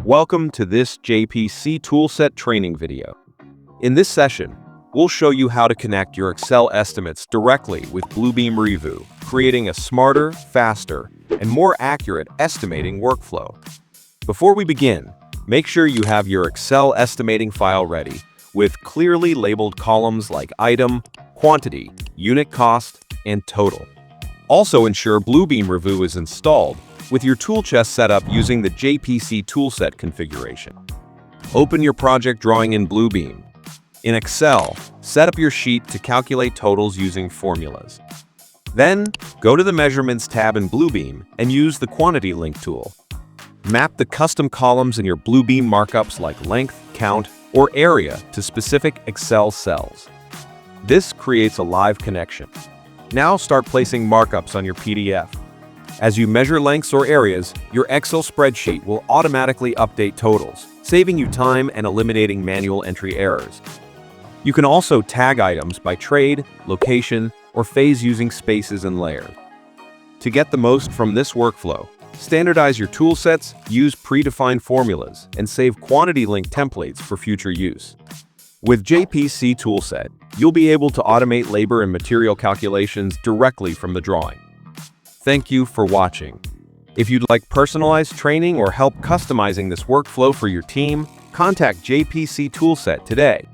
Welcome to this JPC Toolset training video. In this session, we'll show you how to connect your Excel estimates directly with Bluebeam Revu, creating a smarter, faster, and more accurate estimating workflow. Before we begin, make sure you have your Excel estimating file ready with clearly labeled columns like item, quantity, unit cost, and total. Also ensure Bluebeam Revu is installed with your tool chest set up using the JPC Toolset configuration. Open your project drawing in Bluebeam. In Excel, set up your sheet to calculate totals using formulas. Then, go to the Measurements tab in Bluebeam and use the Quantity Link tool. Map the custom columns in your Bluebeam markups like length, count, or area to specific Excel cells. This creates a live connection. Now start placing markups on your PDF. As you measure lengths or areas, your Excel spreadsheet will automatically update totals, saving you time and eliminating manual entry errors. You can also tag items by trade, location, or phase using spaces and layers. To get the most from this workflow, standardize your tool sets, use predefined formulas, and save quantity link templates for future use. With JPC Toolset, you'll be able to automate labor and material calculations directly from the drawing. Thank you for watching. If you'd like personalized training or help customizing this workflow for your team, contact JPC Toolset today.